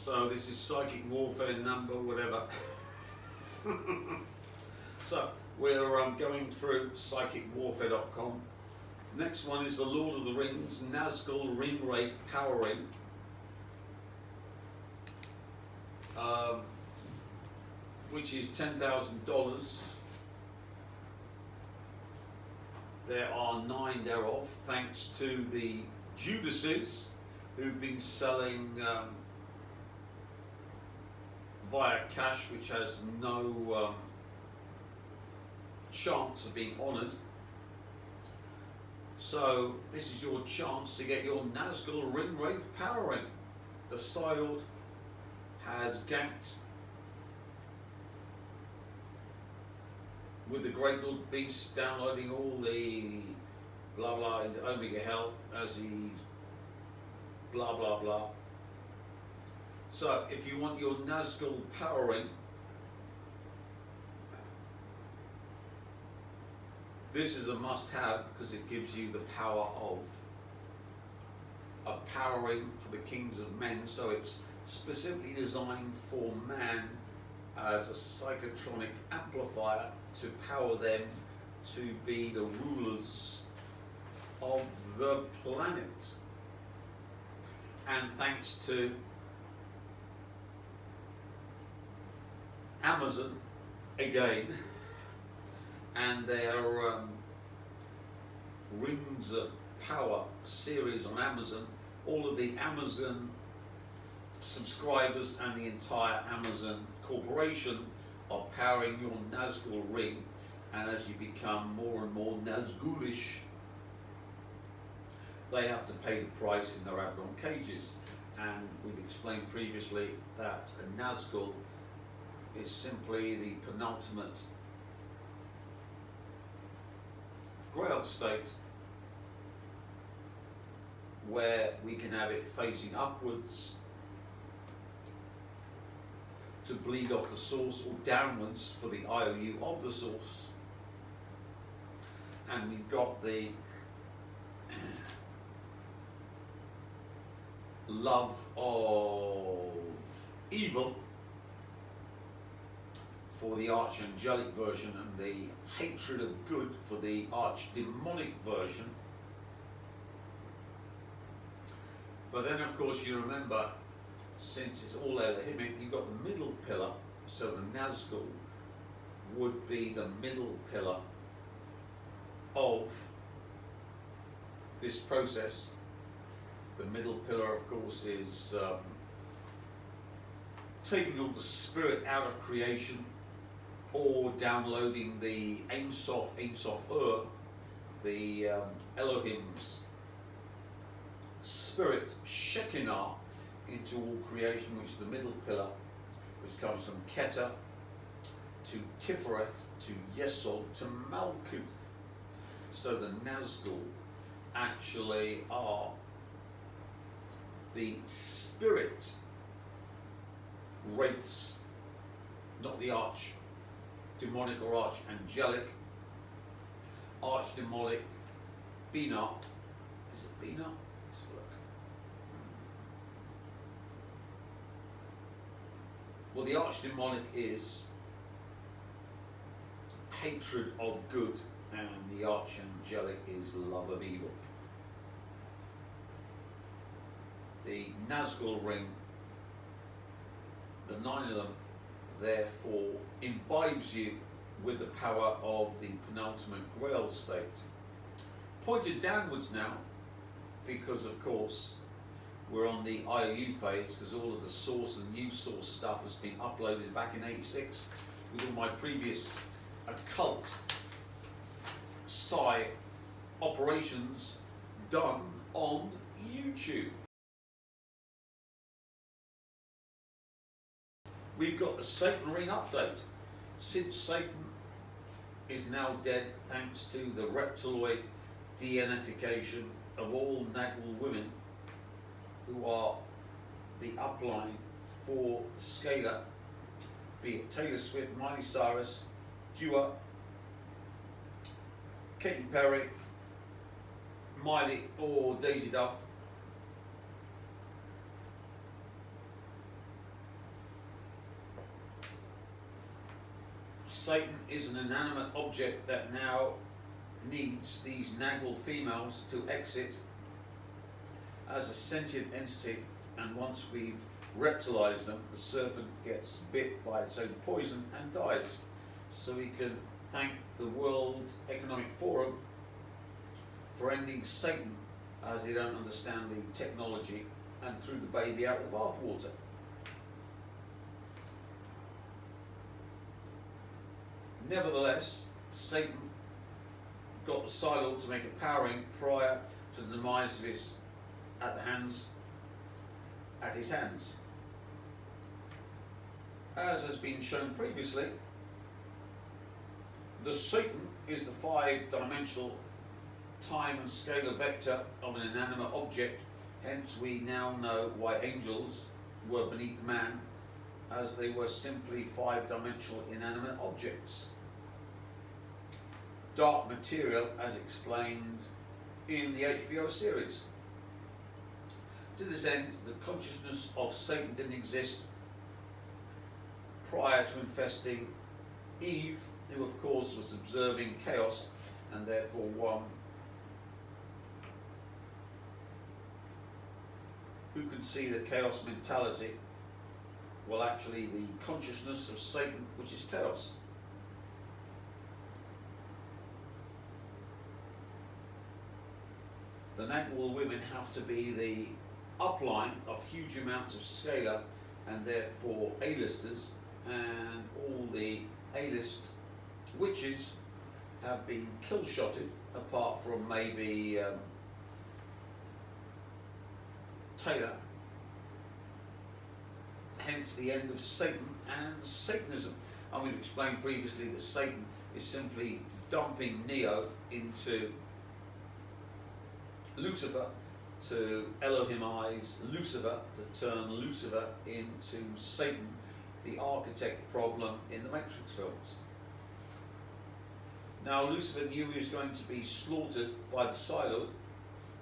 So this is psychic warfare number whatever. So we're going through psychicwarfare.com. Next one is the Lord of the Rings Nazgul Ring Wraith Power Ring. Which is $10,000. There are 9 thereof, thanks to the Judases who've been selling via cash, which has no chance of being honoured. So this is your chance to get your Nazgul Ring Wraith Power Ring. The Psylord has ganked with the Great Lord Beast, downloading all the blah blah into Omega Hell as he's blah blah blah. So if you want your Nazgul Power Ring, this is a must-have because it gives you the power of a power ring for the kings of men. So it's specifically designed for man as a psychotronic amplifier to power them to be the rulers of the planet. And thanks to Amazon again and their Rings of Power series on Amazon, all of the Amazon subscribers and the entire Amazon corporation are powering your Nazgul ring, and as you become more and more Nazgulish, they have to pay the price in their Abaddon cages. And we've explained previously that a Nazgul is simply the penultimate Grail state, where we can have it facing upwards to bleed off the source, or downwards for the IOU of the source. And we've got the love of evil for the archangelic version, and the hatred of good for the archdemonic version. But then of course you remember, since it's all Elohimic, you've got the middle pillar, so the Nazgul would be the middle pillar of this process. The middle pillar, of course, is taking all the spirit out of creation, or downloading the Ein Sof the Elohim's spirit, Shekinah, into all creation, which is the middle pillar, which comes from Keter to Tifereth to Yesod to Malkuth. So the Nazgul actually are the spirit wraiths, not the arch-demonic or archangelic. Arch-demonic, Bina. Is it Bina? Let's look. Well, the arch-demonic is hatred of good, and the archangelic is love of evil. The Nazgul ring, the 9 of them, therefore imbibes you with the power of the penultimate Grail state. Pointed downwards now, because of course we're on the IOU phase, because all of the source and new source stuff has been uploaded back in '86 with all my previous occult psi operations done on YouTube. We've got the Satan ring update. Since Satan is now dead, thanks to the reptiloid deification of all Nagul women, who are the upline for the scalar, be it Taylor Swift, Miley Cyrus, Dua, Katy Perry, Miley, or Daisy Duff. Satan is an inanimate object that now needs these Nagwal females to exit as a sentient entity, and once we've reptilized them, the serpent gets bit by its own poison and dies. So we can thank the World Economic Forum for ending Satan, as they don't understand the technology and threw the baby out with the bathwater. Nevertheless, Satan got the Psylord to make a powering prior to the demise of his at his hands. As has been shown previously, the Satan is the 5-dimensional time and scalar vector of an inanimate object. Hence we now know why angels were beneath man, as they were simply 5-dimensional inanimate objects. Dark material, as explained in the HBO series. To this end, the consciousness of Satan didn't exist prior to infesting Eve, who of course was observing chaos and therefore one who could see the chaos mentality. Well, actually the consciousness of Satan, which is chaos. The Nagwal women have to be the upline of huge amounts of scalar and therefore A-listers, and all the A-list witches have been kill-shotted, apart from maybe Taylor. Hence the end of Satan and Satanism. And we've explained previously that Satan is simply dumping Neo into Lucifer to Elohimize Lucifer, to turn Lucifer into Satan, the architect problem in the Matrix films. Now Lucifer knew he was going to be slaughtered by the Psylord,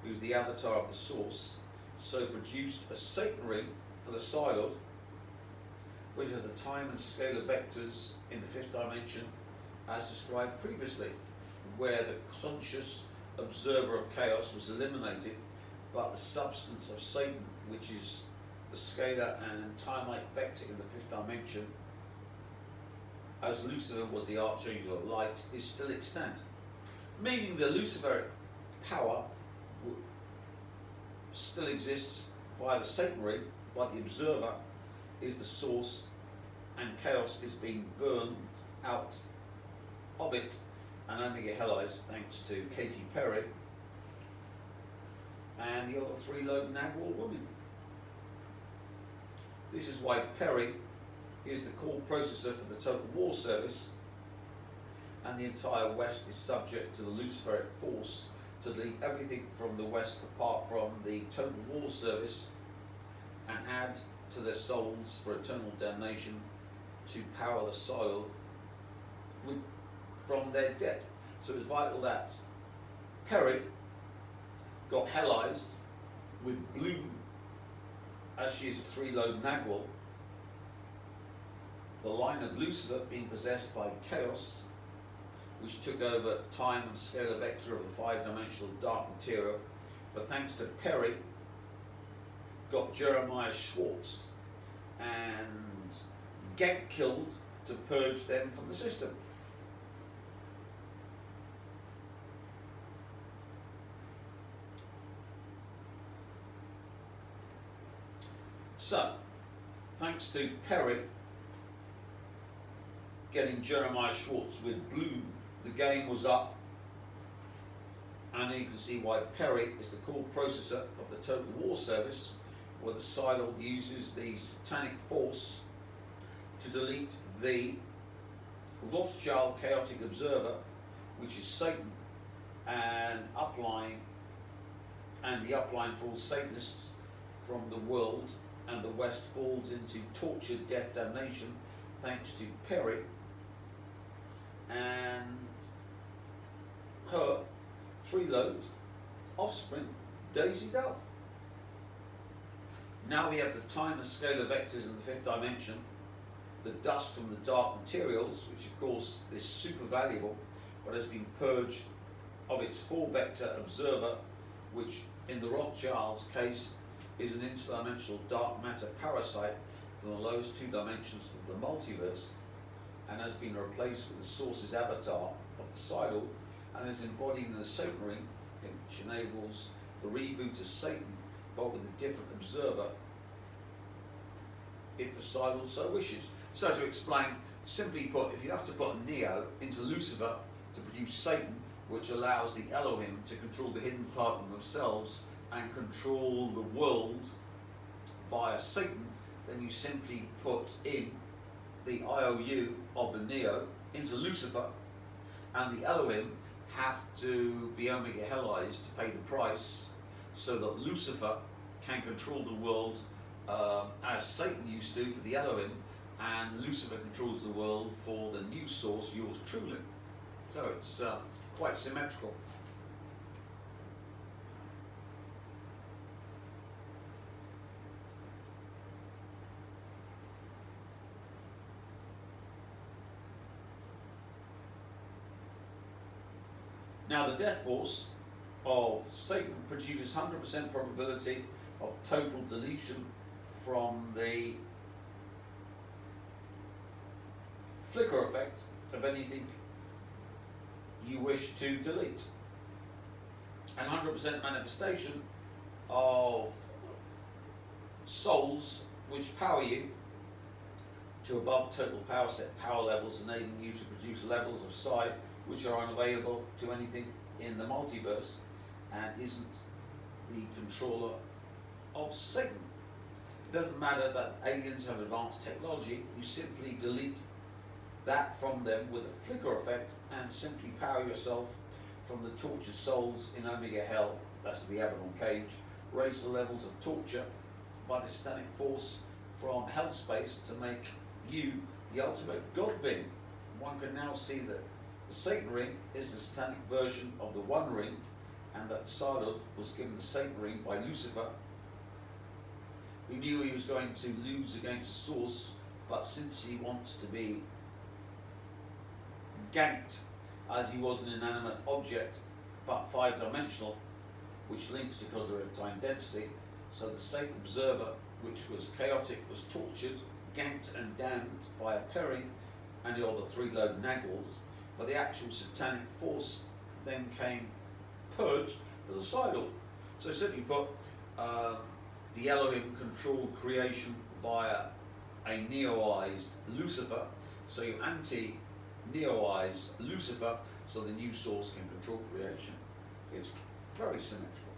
who's the avatar of the Source, so produced a Satan ring for the Psylord, which are the time and scalar vectors in the 5th dimension, as described previously, where the conscious observer of chaos was eliminated, but the substance of Satan, which is the scalar and time-like vector in the 5th dimension, as Lucifer was the archangel of light, is still extant. Meaning the Luciferic power still exists via the Satan ring, but the observer is the source, and chaos is being burned out of it and only get hellized thanks to Katy Perry and the other 3-lobed Nagwal woman. This is why Perry is the core processor for the Total War Service, and the entire West is subject to the Luciferic force to delete everything from the West apart from the Total War Service and add to their souls for eternal damnation to power the soil from their dead. So it's vital that Perry got hellized with Bloom, as she is a 3-lobed Nagwal, the line of Lucifer being possessed by chaos, which took over time and scalar vector of the 5-dimensional dark material, but thanks to Perry, got Jeremiah Schwartz and get killed to purge them from the system. So, thanks to Perry getting Jeremiah Schwartz with Bloom, the game was up, and you can see why Perry is the core processor of the Total War Service, where the Psylord uses the satanic force to delete the Rothschild chaotic observer, which is Satan, and the upline for all Satanists from the world, and the West falls into torture, death, damnation, thanks to Perry and her 3-lobed offspring, Daisy Dove. Now we have the time and scalar vectors in the 5th dimension, the dust from the dark materials, which of course is super valuable, but has been purged of its full vector observer, which in the Rothschild's case is an interdimensional dark matter parasite from the lowest two dimensions of the multiverse, and has been replaced with the source's avatar of the Sidle, and is embodied in the Satan ring, which enables the reboot of Satan, but with a different observer, if the Sidle so wishes. So to explain, simply put, if you have to put a Neo into Lucifer to produce Satan, which allows the Elohim to control the hidden part of themselves and control the world via Satan, then you simply put in the IOU of the Neo into Lucifer, and the Elohim have to be Omega Hellized to pay the price, so that Lucifer can control the world as Satan used to for the Elohim, and Lucifer controls the world for the new source, yours truly. So it's quite symmetrical. Now, the death force of Satan produces 100% probability of total deletion from the flicker effect of anything you wish to delete, and 100% manifestation of souls which power you to above total power set power levels, enabling you to produce levels of psi which are unavailable to anything in the multiverse, and isn't the controller of Satan. It doesn't matter that aliens have advanced technology, you simply delete that from them with a flicker effect and simply power yourself from the tortured souls in Omega Hell, that's the Abaddon cage, raise the levels of torture by the satanic force from hell space to make you the ultimate God being. One can now see that the Satan ring is the satanic version of the One Ring, and that Sardot was given the Satan ring by Lucifer, who knew he was going to lose against the source, but since he wants to be ganked, as he was an inanimate object but 5-dimensional, which links to causative time density, so the Satan observer, which was chaotic, was tortured, ganked and damned via Perry and the other 3-load Nagwals, but the actual satanic force then came purged to the Sidle. So simply put, the Elohim controlled creation via a Neoized Lucifer, so you anti-Neoize Lucifer, so the new source can control creation. It's very symmetrical.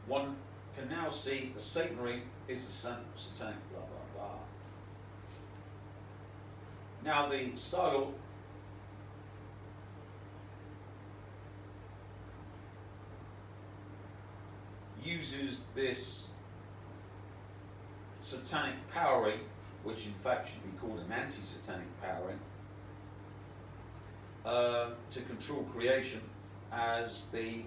One can now see the Satan ring is the satanic blah blah blah. Now the Sidle uses this satanic powering, which in fact should be called an anti-satanic powering, to control creation as the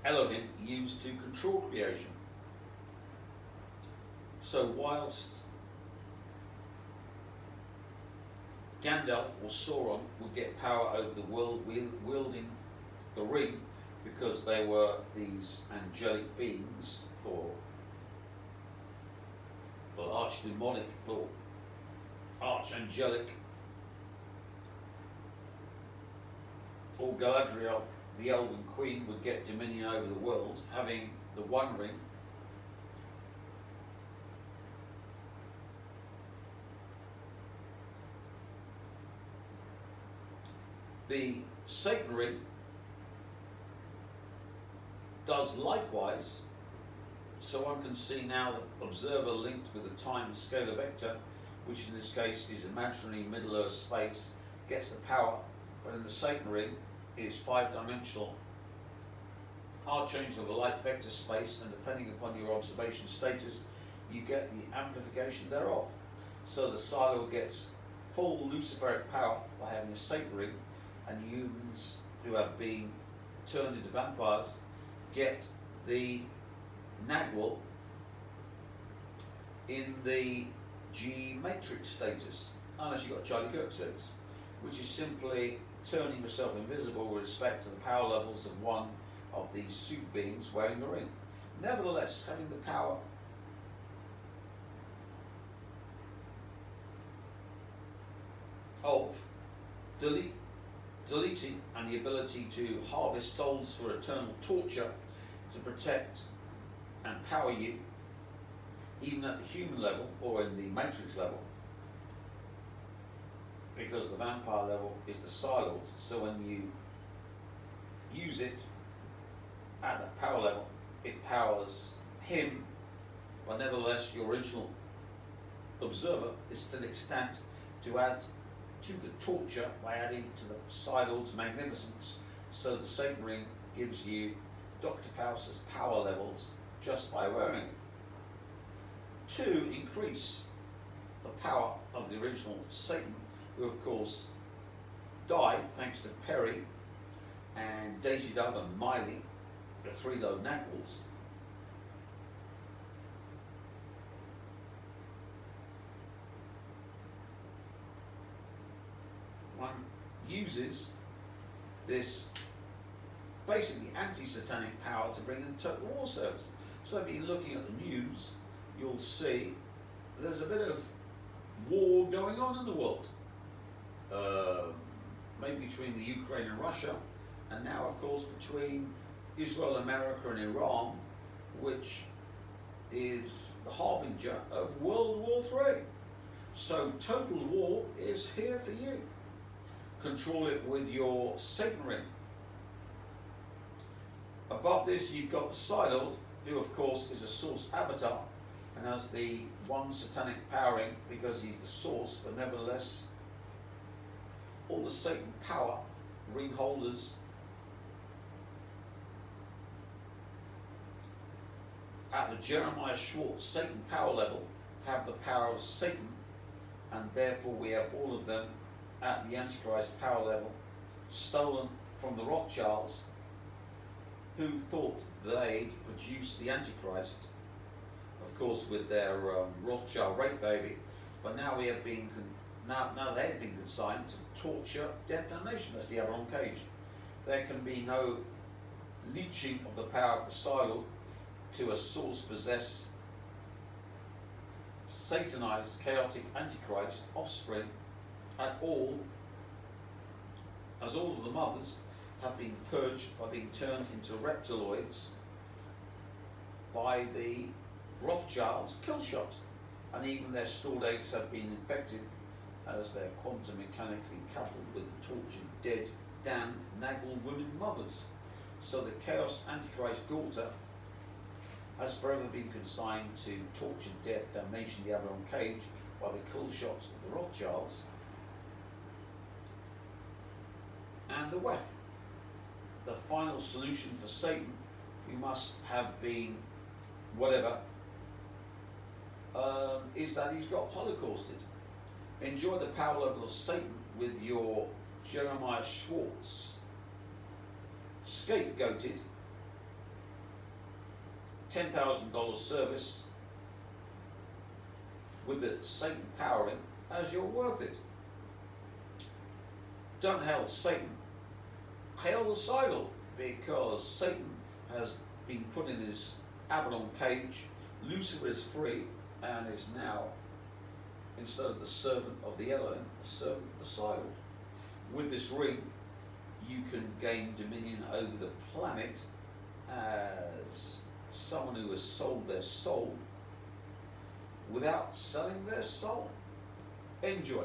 Elohim used to control creation. So whilst Gandalf or Sauron would get power over the world wielding the ring, because they were these angelic beings, or archdemonic, or archangelic, or Galadriel, the Elven Queen, would get dominion over the world, having the One Ring. The Satan ring does likewise, so one can see now the observer linked with the time and scalar vector, which in this case is imaginary Middle Earth space, gets the power, but in the Satan ring is 5-dimensional archangel of a light vector space, and depending upon your observation status, you get the amplification thereof. So the Silo gets full Luciferic power by having a Satan ring, and humans who have been turned into vampires get the Nagwal in the G matrix status, unless you've got Charlie Kirk status, which is simply turning yourself invisible with respect to the power levels of one of these suit beings wearing the ring. Nevertheless, having the power of deleting and the ability to harvest souls for eternal torture to protect and power you, even at the human level or in the matrix level, because the vampire level is the Psi-Lord. So when you use it at that power level, it powers him, but nevertheless your original observer is still extant to add to the torture by adding to the Psi-Lord's magnificence. So the Satan ring gives you Dr. Faustus power levels just by wearing it. To increase the power of the original Satan, who of course died thanks to Perry and Daisy Dove and Miley, the three low Nagwals. One uses this basically anti-satanic power to bring in total war service. So if you're looking at the news, you'll see there's a bit of war going on in the world. Maybe between the Ukraine and Russia, and now of course between Israel, America and Iran, which is the harbinger of World War III. So total war is here for you. Control it with your Satan ring. Above this you've got the Psi-Lord, who of course is a source avatar and has the one satanic powering because he's the source, but nevertheless all the Satan power ring holders at the Jeremiah Schwartz Satan power level have the power of Satan, and therefore we have all of them at the Antichrist power level, stolen from the Rothschilds, who thought they'd produced the Antichrist, of course with their Rothschild rape baby, but now we have been now they have been consigned to torture, death, damnation. That's the Avalon cage. There can be no leeching of the power of the Psi-Lord to a source-possessed, satanized, chaotic Antichrist offspring at all, as all of the mothers have been purged by being turned into reptiloids by the Rothschilds' kill shot, and even their stored eggs have been infected as they're quantum mechanically coupled with the tortured, dead, damned, Nagwal women mothers. So the Chaos Antichrist daughter has forever been consigned to torture, death, damnation, the Avalon cage by the kill shots of the Rothschilds. And the WEF, the final solution for Satan, who must have been whatever, is that he's got holocausted. Enjoy the power level of Satan with your Jeremiah Schwartz scapegoated $10,000 service with the Satan powering as you're worth it. Don't hail Satan, hail the Psi-Lord, because Satan has been put in his Avalon cage. Lucifer is free and is now, instead of the servant of the Elohim, the servant of the Psi-Lord. With this ring, you can gain dominion over the planet as someone who has sold their soul without selling their soul. Enjoy.